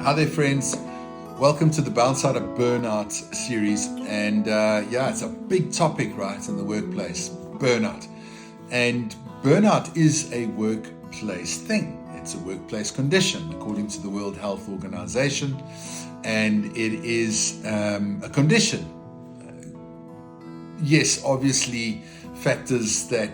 Hi there, friends. Welcome to the Bounce Out of Burnout series. And it's a big topic, right, in the workplace, burnout. And burnout is a workplace thing. It's a workplace condition, according to the World Health Organization. And it is a condition. Yes, obviously, factors that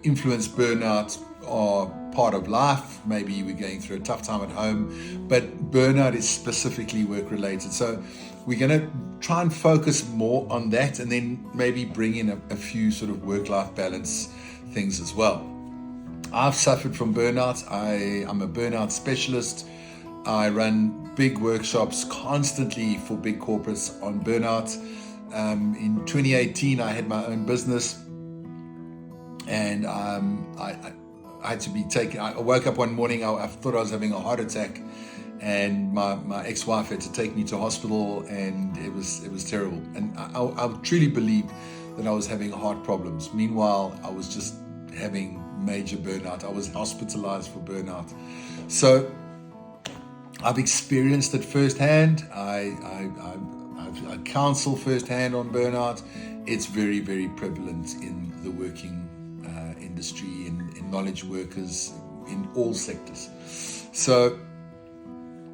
influence burnout are part of life. Maybe we're going through a tough time at home, but burnout is specifically work related. So we're going to try and focus more on that, and then maybe bring in a few sort of work-life balance things as well. I've suffered from burnout. I'm a burnout specialist. I run big workshops constantly for big corporates on burnout. In 2018, I had my own business, and I had to be taken. I woke up one morning, I thought I was having a heart attack, and my ex-wife had to take me to hospital, and it was terrible. And I truly believed that I was having heart problems. Meanwhile, I was just having major burnout. I was hospitalized for burnout. So I've experienced it firsthand. I counsel firsthand on burnout. It's very, very prevalent in the working industry, in knowledge workers, in all sectors. So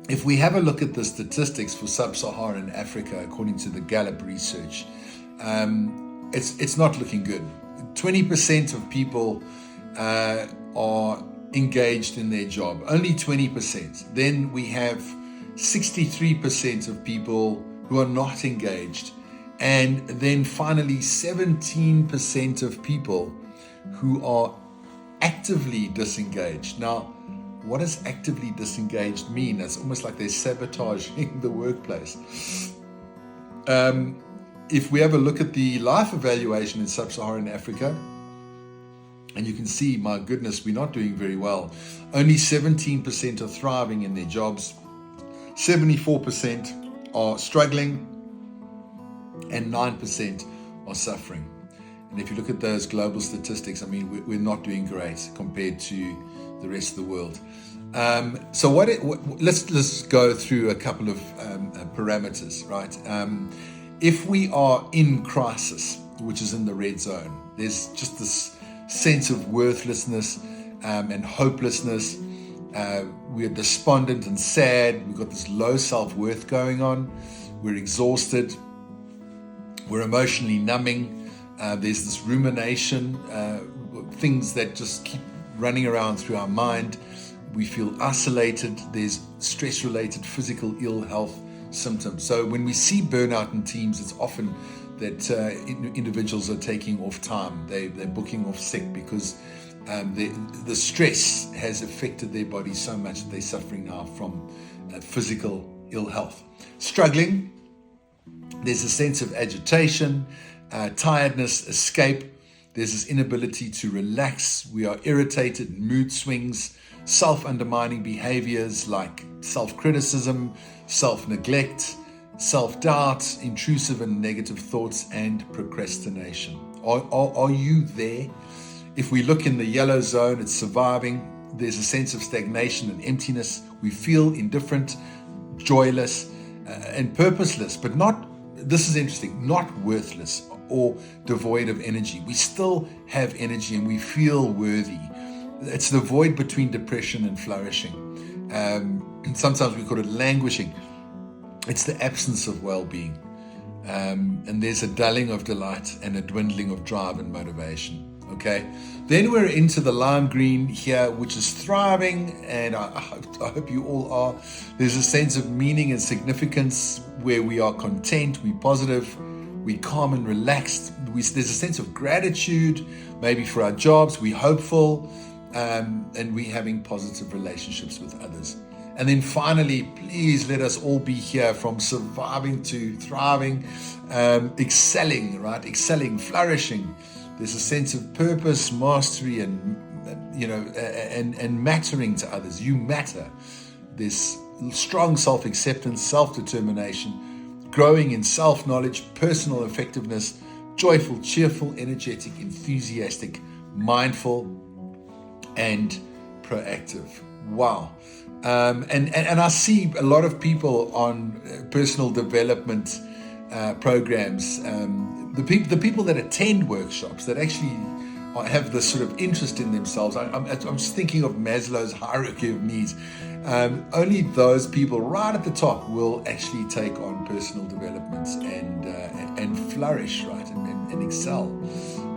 if we have a look at the statistics for sub-Saharan Africa, according to the Gallup research, it's not looking good. 20% of people are engaged in their job, only 20%. Then we have 63% of people who are not engaged, and then finally 17% of people who are actively disengaged. Now, what does actively disengaged mean? It's almost like they're sabotaging the workplace. If we have a look at the life evaluation in sub-Saharan Africa, and you can see, my goodness, we're not doing very well. Only 17% are thriving in their jobs, 74% are struggling, and 9% are suffering. And if you look at those global statistics, I mean, we're not doing great compared to the rest of the world. So let's go through a couple of parameters, right? If we are in crisis, which is in the red zone, there's just this sense of worthlessness and hopelessness. We're despondent and sad. We've got this low self-worth going on. We're exhausted. We're emotionally numbing. There's this rumination, things that just keep running around through our mind. We feel isolated. There's stress-related physical ill health symptoms. So when we see burnout in teams, it's often that individuals are taking off time. They're booking off sick because the stress has affected their body so much that they're suffering now from physical ill health. Struggling, there's a sense of agitation, tiredness, escape. There's this inability to relax. We are irritated, mood swings, self-undermining behaviors like self-criticism, self-neglect, self-doubt, intrusive and negative thoughts, and procrastination. Are you there? If we look in the yellow zone, it's surviving. There's a sense of stagnation and emptiness. We feel indifferent, joyless, and purposeless, but not, this is interesting, not worthless or devoid of energy. We still have energy and we feel worthy. It's the void between depression and flourishing. Sometimes we call it languishing. It's the absence of well-being. And there's a dulling of delight and a dwindling of drive and motivation. Okay, then we're into the lime green here, which is thriving, and I hope you all are. There's a sense of meaning and significance where we are content, we're positive, we're calm and relaxed. There's a sense of gratitude, maybe for our jobs, we're hopeful, and we're having positive relationships with others. And then finally, please let us all be here from surviving to thriving, excelling, right? Excelling, flourishing. There's a sense of purpose, mastery, and mattering to others. You matter. There's strong self-acceptance, self-determination, growing in self-knowledge, personal effectiveness, joyful, cheerful, energetic, enthusiastic, mindful, and proactive. Wow. And I see a lot of people on personal development programs, the people that attend workshops that actually have this sort of interest in themselves. I'm just thinking of Maslow's hierarchy of needs. Only those people right at the top will actually take on personal development and flourish, right, and excel.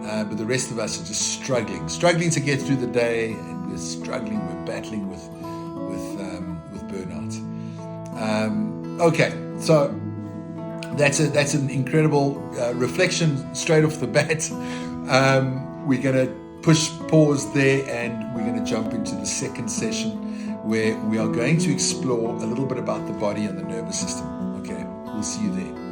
But the rest of us are just struggling to get through the day, and we're battling with burnout. Okay, so that's an incredible reflection straight off the bat. We're going to push pause there, and we're going to jump into the second session, where we are going to explore a little bit about the body and the nervous system. Okay, we'll see you there.